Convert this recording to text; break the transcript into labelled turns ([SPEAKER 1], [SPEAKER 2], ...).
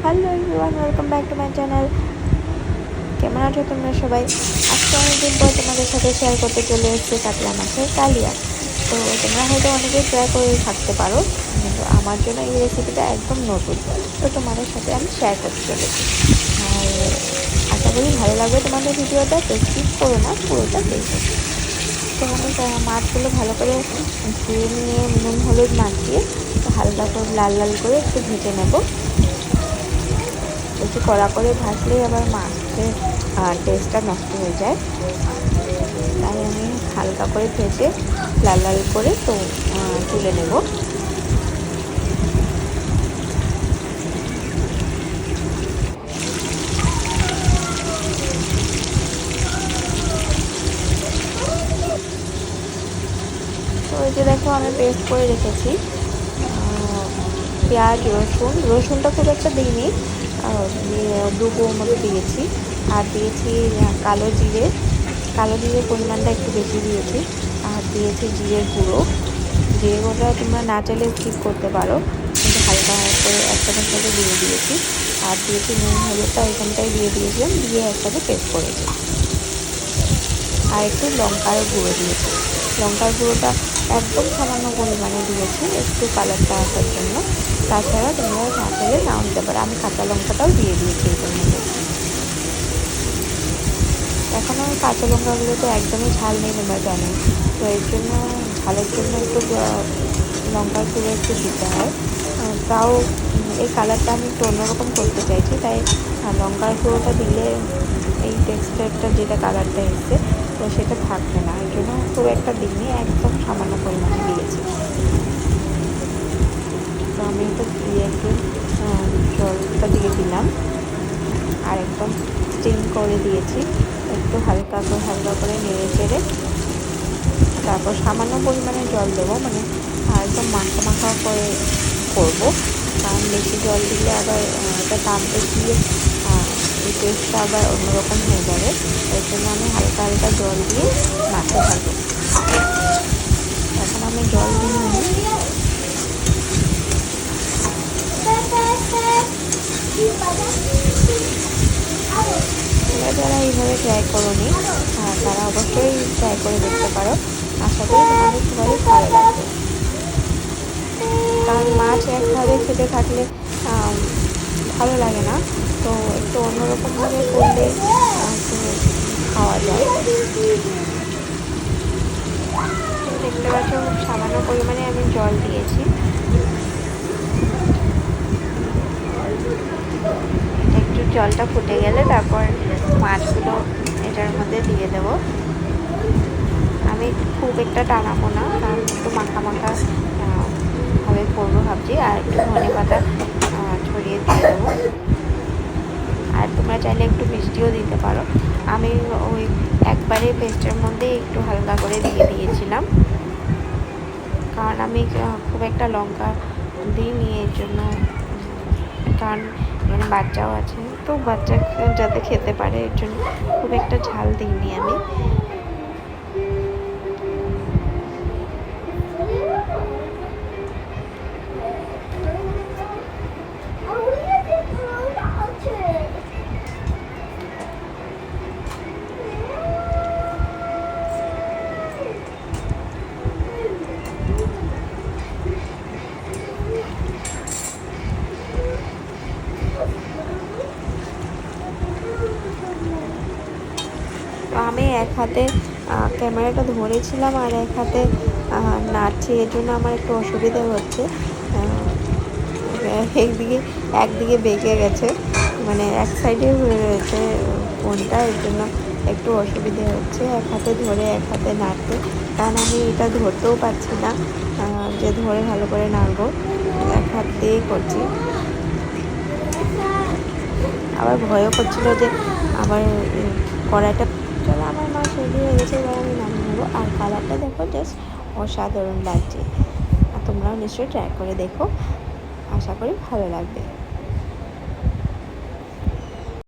[SPEAKER 1] Hello everyone, welcome back to my channel. কেমন আছো তোমরা সবাই? আজকে অনেকদিন পর তোমাদের সাথে শেয়ার করতে চলে এসেছি কাতলা মাছের কালিয়া। তো তোমরা হয়তো অনেকেই ট্রাই করে থাকতে পারো, কিন্তু আমার জন্য এই রেসিপিটা একদম নতুন। তো তোমাদের সাথে আমি শেয়ার করতে চলেছি, আর আশা করি ভালো লাগবে তোমাদের ভিডিওটা। তো স্কিপ করো না, পুরোটা দেখো। তো আমি মাছগুলো ভালো করে ধুয়ে নিয়ে নুন হলুদ মাখিয়ে হালকা করে লাল লাল করে একটু ভেজে নেব। একটু কড়া করে ভাজলেই আবার মাছের টেস্টটা নষ্ট হয়ে যায়, তাই আমি হালকা করে ভেজে লাল লাল করে তো তুলে নেব। তো এই যে দেখো, আমি পেস্ট করে রেখেছি পেঁয়াজ রসুনটা খুব একটা দিইনি, দুটো মতো দিয়েছি। আর দিয়েছি কালো জিরের পরিমাণটা একটু বেশি দিয়েছি। আর দিয়েছি জিরের গুঁড়োটা তোমরা না চাইলে স্কিপ করতে পারো, কিন্তু হালকা করে একসাথে সাথে দিয়ে দিয়েছি। আর দিয়েছি নুন হলুদটা এখানটায় দিয়ে দিয়েছিলাম, দিয়ে একসাথে পেস্ট করেছি। আর একটু লঙ্কার গুঁড়ো দিয়েছি। লঙ্কার গুঁড়োটা একদম সামান্য পরিমাণে দিয়েছি, একটু কালারটা আসার জন্য। তাছাড়া তোমরা না চাইলে নাও দিতে পারো। আমি কাঁচা লঙ্কাটাও দিয়ে দিয়েছি এটার মধ্যে। এখন আমার কাঁচা লঙ্কাগুলো তো একদমই ঝাল নেই, তোমরা জানো। তো এর জন্য ঝালের জন্য একটু লঙ্কার গুঁড়ো একটু দিতে হয়। তাও এই কালারটা আমি একটু অন্যরকম করতে চাইছি, তাই লঙ্কার গুঁড়োটা দিলে এই টেক্সচারটা যেটা কালারটা এসছে তো সেটা থাকবে না। এর জন্য খুব একটা দিইনি, একদম সামান্য পরিমাণে দিয়েছি। তো আমি এটা দিয়ে একটু জলটা দিয়ে দিলাম, আর একদম স্টিম করে দিয়েছি। একটু হালকা করে নেড়ে চেড়ে তারপর সামান্য পরিমাণে জল দেবো, মানে একদম মাখা করে করবো। কারণ বেশি জল দিলে আবার এটা টানতে গিয়ে এই টেস্টটা আবার অন্যরকম হয়ে যাবে। এর জন্য আমি হালকা জল দিয়ে মাখতে থাকবো। এখন আমি জল দিয়ে তোমরা যারা এইভাবে ট্রাই করোনি তারা অবশ্যই ট্রাই করে দেখতে পারো। আশা করি তোমাদের সবারই ভালো লাগবে, কারণ মাছ একভাবে খেতে থাকলে ভালো লাগে না। তো একটু অন্যরকমভাবে করলে খাওয়া যায়। দেখতে পাচ্ছ সামান্য পরিমাণে আমি জল দিয়েছি। একটু জলটা ফুটে গেলে তারপর মাছগুলো এটার মধ্যে দিয়ে দেব। আমি খুব একটা টানাবো না, কারণ একটু মাখা ভাবে করবো ভাবছি। আর একটু ধনেপাতা ছড়িয়ে দিয়ে দেবো। আর তোমরা চাইলে একটু মিষ্টিও দিতে পারো। আমি ওই একবারে পেস্টের মধ্যে একটু হালকা করে দিয়ে দিয়েছিলাম, কারণ আমি খুব একটা লঙ্কা দিইনি এর জন্য। কারণ মানে বাচ্চাও আছে, তো বাচ্চা যাতে খেতে পারে এর জন্য খুব একটা ঝাল দিইনি আমি। তো আমি এক হাতে ক্যামেরাটা ধরেছিলাম আর এক হাতে নাড়ছি, এর জন্য আমার একটু অসুবিধা হচ্ছে। একদিকে বেঁকে গেছে, মানে এক সাইডে হয়ে রয়েছে ফোনটা, এর জন্য একটু অসুবিধে হচ্ছে এক হাতে ধরে এক হাতে নাড়তে। কারণ আমি এটা ধরতেও পারছি না যে ধরে ভালো করে নাড়বো, এক হাত দিয়েই করছি। আবার ভয়ও করছিল যে আবার কড়াইটা। চলো, আমার মাছ রেডি হয়ে গেছে, এবার আমি নামিয়ে নেবো। আর কালারটা দেখো, জাস্ট অসাধারণ লাগছে। আর তোমরাও নিশ্চয়ই ট্রাই করে দেখো, আশা করি ভালো লাগবে।